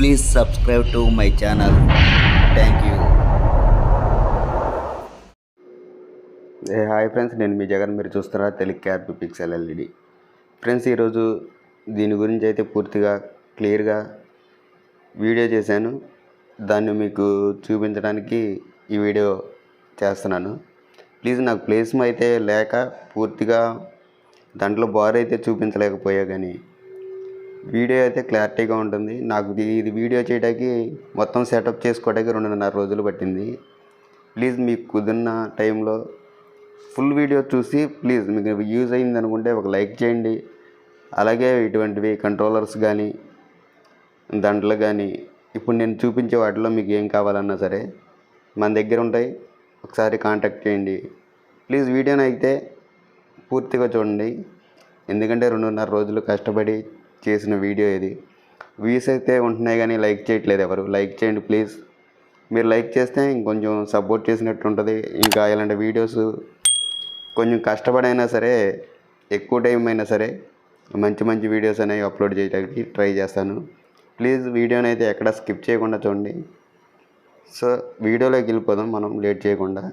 Please subscribe to my channel. Thank you. Hi friends, నేను మీ జగన్. మీరు చూస్తున్నారు Telugu cab pixel LED. Friends, ఈరోజు దీని గురించి అయితే పూర్తిగా క్లియర్గా వీడియో చేశాను. దాన్ని మీకు చూపించడానికి ఈ వీడియో చేస్తున్నాను. ప్లీజ్ నాకు ప్లేస్ అయితే లేక పూర్తిగా దాంట్లో బార్ అయితే చూపించలేకపోయా, కానీ వీడియో అయితే క్లారిటీగా ఉంటుంది. నాకు ఇది వీడియో చేయడానికి మొత్తం సెటప్ చేసుకోవడానికి 2.5 రోజులు పట్టింది. ప్లీజ్ మీకు కుదిరిన టైంలో ఫుల్ వీడియో చూసి ప్లీజ్ మీకు యూజ్ అయింది అనుకుంటే ఒక లైక్ చేయండి. అలాగే ఇటువంటివి కంట్రోలర్స్ కానీ దాంట్లో కానీ ఇప్పుడు నేను చూపించే వాటిలో మీకు ఏం కావాలన్నా సరే మన దగ్గర ఉంటాయి. ఒకసారి కాంటాక్ట్ చేయండి. ప్లీజ్ వీడియోని అయితే పూర్తిగా చూడండి, ఎందుకంటే 2.5 రోజులు కష్టపడి చేసిన వీడియో ఇది. వ్యూస్ అయితే ఉంటున్నాయి కానీ లైక్ చేయట్లేదు ఎవరు. లైక్ చేయండి ప్లీజ్. మీరు లైక్ చేస్తే ఇంకొంచెం సపోర్ట్ చేసినట్టు ఉంటుంది. ఇంకా ఇలాంటి వీడియోస్ కొంచెం కష్టపడైనా సరే, ఎక్కువ టైం అయినా సరే మంచి మంచి వీడియోస్ అనేవి అప్లోడ్ చేయడానికి ట్రై చేస్తాను. ప్లీజ్ వీడియోని అయితే ఎక్కడ స్కిప్ చేయకుండా చూడండి. సో వీడియోలోకి వెళ్ళిపోదాం మనం లేట్ చేయకుండా.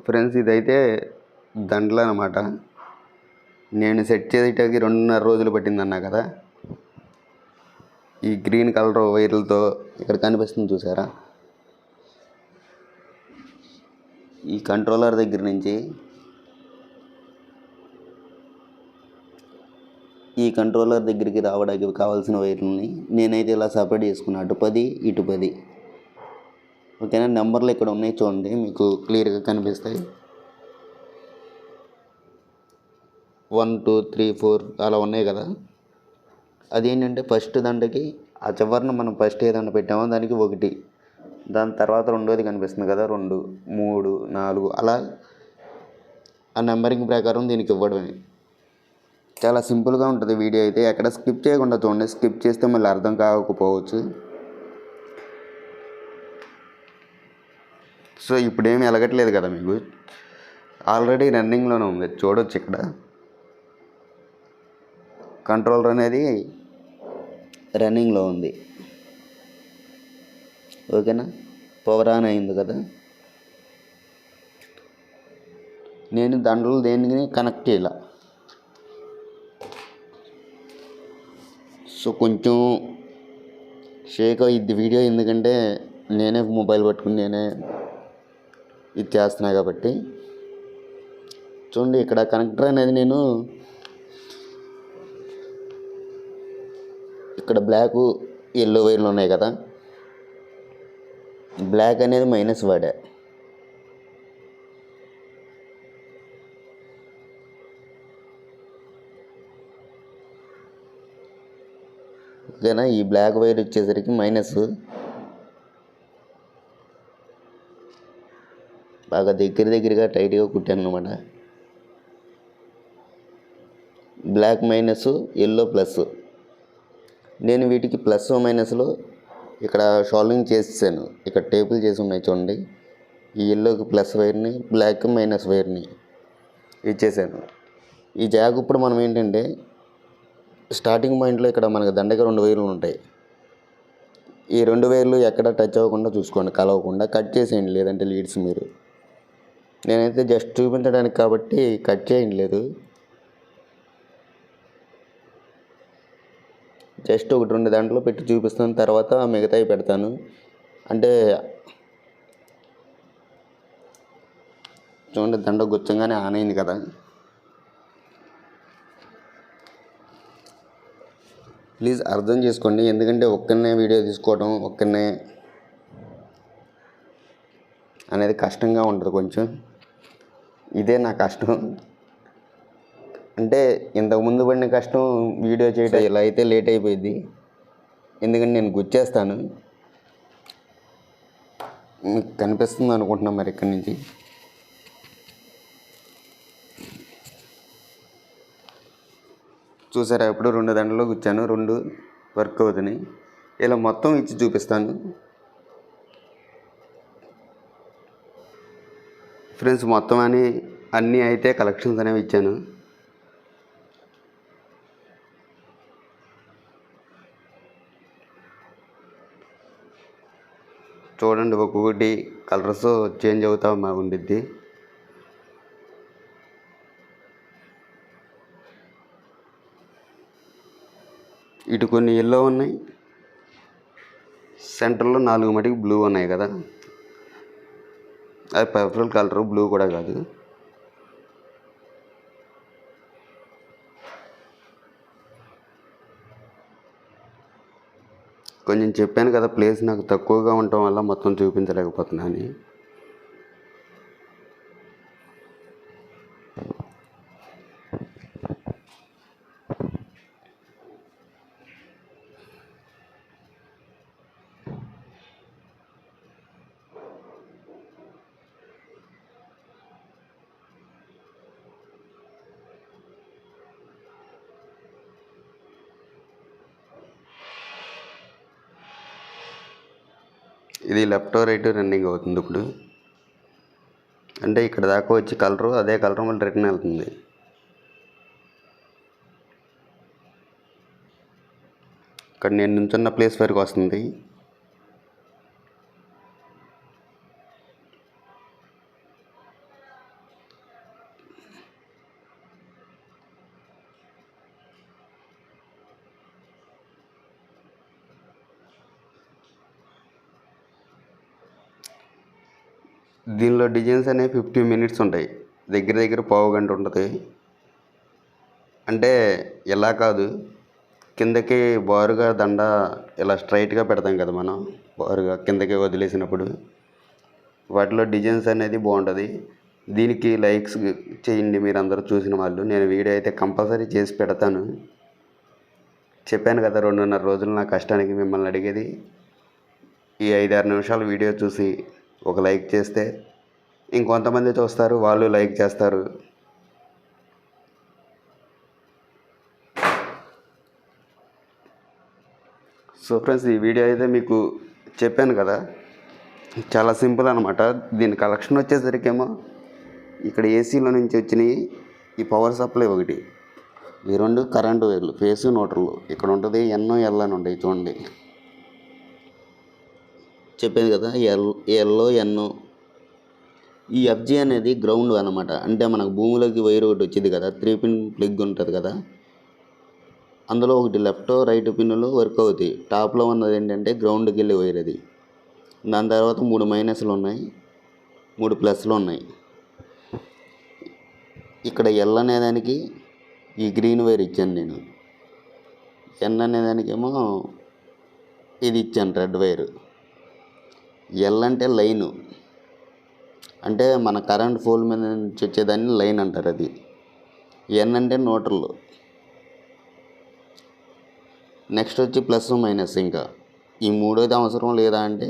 ఫ్రెండ్స్, ఇదైతే దండలు అన్నమాట. నేను సెట్ చేయడానికి 2.5 రోజులు పట్టిందన్నా కదా. ఈ గ్రీన్ కలర్ వైర్లతో ఇక్కడ కనిపిస్తుంది చూసారా, ఈ కంట్రోలర్ దగ్గర నుంచి ఈ కంట్రోలర్ దగ్గరికి రావడానికి కావాల్సిన వైర్లని నేనైతే ఇలా సపరేట్ చేసుకున్నాను. అటు 10 ఇటు 10. ఓకేనా. నెంబర్లు ఇక్కడ ఉన్నాయి చూడండి, మీకు క్లియర్గా కనిపిస్తాయి. 1 2 3 4 అలా ఉన్నాయి కదా. అదేంటంటే ఫస్ట్ దండకి ఆ చివరిన మనం ఫస్ట్ ఏ దండ పెట్టామో దానికి 1, దాని తర్వాత రెండోది కనిపిస్తుంది కదా 2 3 4 అలా ఆ నెంబరింగ్ ప్రకారం దీనికి ఇవ్వడమే. చాలా సింపుల్గా ఉంటుంది వీడియో అయితే. ఎక్కడ స్కిప్ చేయకుండా చూడండి. స్కిప్ చేస్తే మళ్ళీ అర్థం కాకపోవచ్చు. సో ఇప్పుడేమి ఎలగట్లేదు కదా మీకు, ఆల్రెడీ రన్నింగ్లోనే ఉంది చూడొచ్చు. ఇక్కడ కంట్రోలర్ అనేది రన్నింగ్లో ఉంది. ఓకేనా. పవర్ ఆన్ అయింది కదా. నేను దండలు దేనికి కనెక్ట్ చేయాల. సో కొంచెం షేక్ అయ్యిద్ది వీడియో, ఎందుకంటే నేనే మొబైల్ పట్టుకుని నేనే ఇది చేస్తున్నా కాబట్టి. చూడండి, ఇక్కడ కనెక్టర్ అనేది నేను ఇక్కడ బ్లాక్ ఎల్లో వైర్లు ఉన్నాయి కదా, బ్లాక్ అనేది మైనస్ వాడా. ఓకేనా. ఈ బ్లాక్ వైర్ వచ్చేసరికి మైనస్. బాగా దగ్గరగా టైట్గా కుట్టాను అనమాట. Black minus, yellow plus. నేను వీటికి ప్లస్ మైనస్లో ఇక్కడ షోల్డింగ్ చేసేసాను. ఇక్కడ టేపులు చేసి ఉన్నాయి చూడండి. ఈ ఎల్లోకి ప్లస్ వైర్ని, బ్లాక్ మైనస్ వైర్ని ఇచ్చేసాను. ఈ జాగ్ ఇప్పుడు మనం ఏంటంటే స్టార్టింగ్ పాయింట్లో ఇక్కడ మనకు దండగా 2 వైర్లు ఉంటాయి. ఈ 2 వైర్లు ఎక్కడ టచ్ అవ్వకుండా చూసుకోండి, కలవకుండా కట్ చేసేయండి, లేదంటే లీడ్స్ మీరు. నేనైతే జస్ట్ చూపించడానికి కాబట్టి కట్ చేయండి లేదు, జస్ట్ 1-2 దాంట్లో పెట్టి చూపిస్తాను. తర్వాత మిగతావి పెడతాను. అంటే చూడండి, దండ గుచ్చంగానే ఆన్ అయింది కదా. ప్లీజ్ అర్థం చేసుకోండి, ఎందుకంటే ఒక్కనే వీడియో తీసుకోవడం ఒక్కనే అనేది కష్టంగా ఉంటుంది కొంచెం. ఇదే నా కష్టం. అంటే ఇంతకుముందు పడిన కష్టం వీడియో చేయడం ఇలా అయితే లేట్ అయిపోయింది, ఎందుకంటే నేను గుచ్చేస్తాను. మీకు కనిపిస్తుంది అనుకుంటున్నాం మరి ఇక్కడి నుంచి. చూసారా, ఇప్పుడు 2 దండలో గుచ్చాను, 2 వర్క్ అవుతున్నాయి. ఇలా మొత్తం ఇచ్చి చూపిస్తాను ఫ్రెండ్స్. మొత్తం అన్నీ అయితే కలెక్షన్స్ అనేవి ఇచ్చాను. చూడండి, ఒక్కొక్కటి కలర్స్ చేంజ్ అవుతా ఉండిద్ది. ఇటు కొన్ని ఎల్లో ఉన్నాయి, సెంటర్లో 4 మటుకు బ్లూ ఉన్నాయి కదా, అది పర్పుల్ కలర్, బ్లూ కూడా కాదు. కొంచెం చెప్పాను కదా, ప్లేస్ నాకు తక్కువగా ఉండటం వల్ల మొత్తం చూపించలేకపోతున్నాను. ఇది లెఫ్ట్ రైట్ రన్నింగ్ అవుతుంది. ఇప్పుడు అంటే ఇక్కడ దాకా వచ్చి కలరు, అదే కలర్ మళ్ళీ రిటర్న్ వెళ్తుంది. ఇక్కడ నేను నుంచున్న ప్లేస్ వరకు వస్తుంది. దీనిలో డిజైన్స్ అనేవి 50 మినిట్స్ ఉంటాయి, దగ్గర దగ్గర పావు గంట ఉంటుంది. అంటే ఎలా కాదు, కిందకి బారుగా దండ ఇలా స్ట్రైట్గా పెడతాం కదా మనం, బారుగా కిందకి వదిలేసినప్పుడు వాటిలో డిజైన్స్ అనేది బాగుంటుంది. దీనికి లైక్స్ చేయండి మీరు అందరూ చూసిన వాళ్ళు. నేను వీడియో అయితే కంపల్సరీ చేసి పెడతాను. చెప్పాను కదా, 2.5 రోజులు నా కష్టానికి మిమ్మల్ని అడిగేది. ఈ 5-6 నిమిషాల వీడియో చూసి ఒక లైక్ చేస్తే ఇంకొంతమంది చూస్తారు, వాళ్ళు లైక్ చేస్తారు. సో ఫ్రెండ్స్, ఈ వీడియో అయితే మీకు చెప్పాను కదా, చాలా సింపుల్ అనమాట. దీని కలెక్షన్ వచ్చేసరికేమో ఇక్కడ ఏసీలో నుంచి వచ్చినాయి. ఈ పవర్ సప్లై ఒకటి, ఈ 2 కరెంటు వైర్లు, ఫేస్ న్యూట్రల్ ఇక్కడ ఉంటుంది. ఎల్ అని ఉంటాయి చూడండి, చెప్పేది కదా, ఎల్లో ఎన్నో. ఈ ఎఫ్జీ అనేది గ్రౌండ్ అనమాట. అంటే మనకు భూమిలోకి వైర్ ఒకటి వచ్చింది కదా, 3 పిన్ ప్లగ్ ఉంటుంది కదా, అందులో ఒకటి లెఫ్ట్ రైట్ పిన్నులు వర్క్ అవుతాయి. టాప్లో ఉన్నది ఏంటంటే గ్రౌండ్కి వెళ్ళే వైర్ అది. దాని తర్వాత 3 మైనస్లు ఉన్నాయి, 3 ప్లస్లు ఉన్నాయి. ఇక్కడ ఎల్ అనేదానికి ఈ గ్రీన్ వైర్ ఇచ్చాను నేను, ఎన్ అనేదానికేమో ఇది ఇచ్చాను రెడ్ వైర్. ఎల్ అంటే లైను, అంటే మన కరెంట్ పోల్ మీద నుంచి వచ్చేదాన్ని లైన్ అంటారు అది. ఎన్ అంటే న్యూట్రల్. నెక్స్ట్ వచ్చి ప్లస్ మైనస్. ఇంకా ఈ మూడోది అవసరం లేదా అంటే,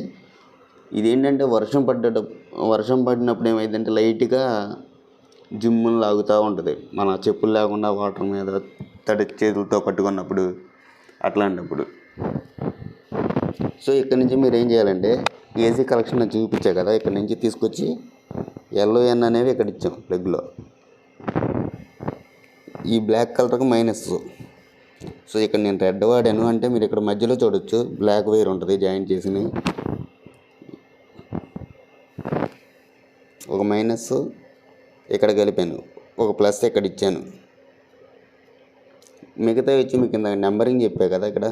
ఇదేంటంటే వర్షం పడినప్పుడు ఏమైందంటే లైట్గా జిమ్ములు లాగుతూ ఉంటుంది. మన చెప్పులు లేకుండా వాటర్ మీద తడి చేతులతో పట్టుకున్నప్పుడు, అట్లాంటప్పుడు. సో ఇక్కడ నుంచి మీరు ఏం చేయాలంటే, ఏసీ కలెక్షన్ చూపించా కదా, ఇక్కడ నుంచి తీసుకొచ్చి ఎల్ఓఎన్ అనేవి ఇక్కడ ఇచ్చాం ప్లగ్లో. ఈ బ్లాక్ కలర్కి మైనస్. సో ఇక్కడ నేను రెడ్ వాడాను, అంటే మీరు ఇక్కడ మధ్యలో చూడొచ్చు బ్లాక్ వైర్ ఉంటుంది జాయింట్ చేసి, ఒక మైనస్ ఇక్కడ కలిపాను, ఒక ప్లస్ ఇక్కడ ఇచ్చాను. మిగతా వచ్చి మీకు కింద నెంబరింగ్ చెప్పా కదా, ఇక్కడ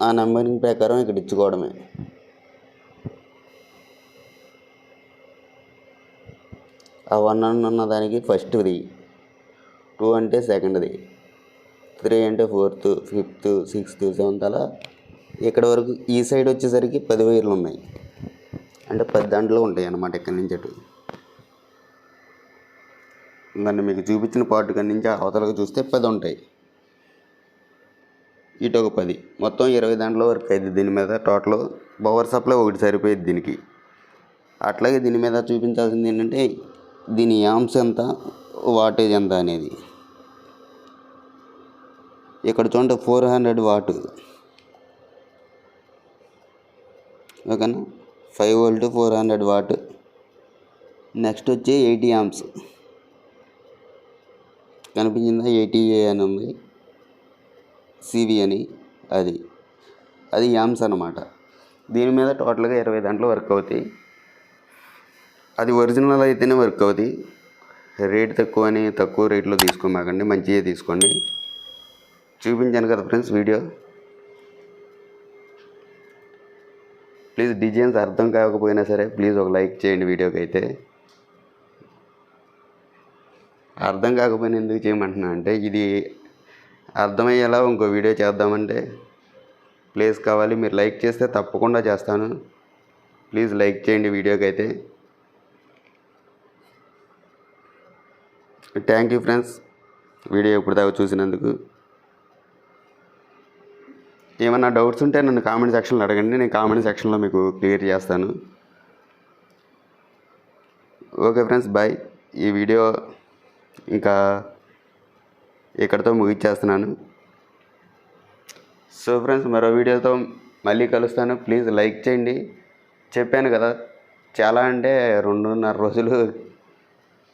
ఆ నెంబరింగ్ ప్రకారం ఇక్కడ ఇచ్చుకోవడమే. ఆ 1 అన్న దానికి ఫస్ట్ది, 2 అంటే సెకండ్ది, 3 అంటే 4th, 5th, 6th, 7th అలా ఇక్కడ వరకు. ఈ సైడ్ వచ్చేసరికి 10 వైర్లు ఉన్నాయి, అంటే 10 దాంట్లో ఉంటాయి అన్నమాట. ఇక్కడి నుంచి అటు దాన్ని మీకు చూపించిన పార్ట్ కాడి నుంచి అవతలకు చూస్తే 10 ఉంటాయి, ఇటు ఒక 10, మొత్తం 20 దాంట్లో వర్క్ అయింది. దీని మీద టోటల్ పవర్ సప్లై ఒకటి సరిపోయేది దీనికి. అట్లాగే దీని మీద చూపించాల్సింది ఏంటంటే, దీని యాంప్స్ ఎంత, వాటేజ్ ఎంత అనేది. ఇక్కడ చూడండి 400 వాట్, ఓకేనా, 5 వోల్ట్ 400 వాట్. నెక్స్ట్ వచ్చి 80 యాంప్స్, కనిపించిందా, 80A అని ఉంది. సివి అని అది యామ్స్ అన్నమాట. దీని మీద టోటల్గా 20 గంటలు వర్క్ అవుతాయి. అది ఒరిజినల్ అయితేనే వర్క్ అవుతాయి. రేట్ తక్కువ రేట్లో తీసుకోమాకండి, మంచిగా తీసుకోండి. చూపించాను కదా ఫ్రెండ్స్ వీడియో. ప్లీజ్ డిజైన్స్ అర్థం కాకపోయినా సరే ప్లీజ్ ఒక లైక్ చేయండి వీడియోకి. అయితే అర్థం కాకపోయినా ఎందుకు చేయమంటున్నా అంటే, ఇది అర్థమయ్యేలా ఇంకో వీడియో చేద్దామంటే ప్లీజ్ కావాలి. మీరు లైక్ చేస్తే తప్పకుండా చేస్తాను. ప్లీజ్ లైక్ చేయండి వీడియోకి అయితే. థ్యాంక్ యూ ఫ్రెండ్స్, వీడియో ఇప్పుడు దాకా చూసినందుకు. ఏమన్నా డౌట్స్ ఉంటే నన్ను కామెంట్ సెక్షన్లో అడగండి, నేను కామెంట్ సెక్షన్లో మీకు క్లియర్ చేస్తాను. Okay friends, bye. ఈ వీడియో ఇంకా ఇక్కడితో ముగించేస్తున్నాను. సో ఫ్రెండ్స్, మరో వీడియోతో మళ్ళీ కలుస్తాను. ప్లీజ్ లైక్ చేయండి. చెప్పాను కదా, చాలా అంటే 2.5 రోజులు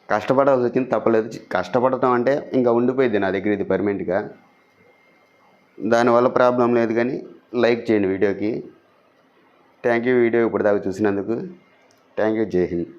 కష్టపడాల్సి వచ్చింది, తప్పలేదు. కష్టపడటం అంటే ఇంకా ఉండిపోయింది నా దగ్గర ఇది పర్మనెంట్గా. దానివల్ల ప్రాబ్లం లేదు, కానీ లైక్ చేయండి వీడియోకి. థ్యాంక్ యూ వీడియో ఇప్పుడు దాకా చూసినందుకు. Thank you. జై హింద్.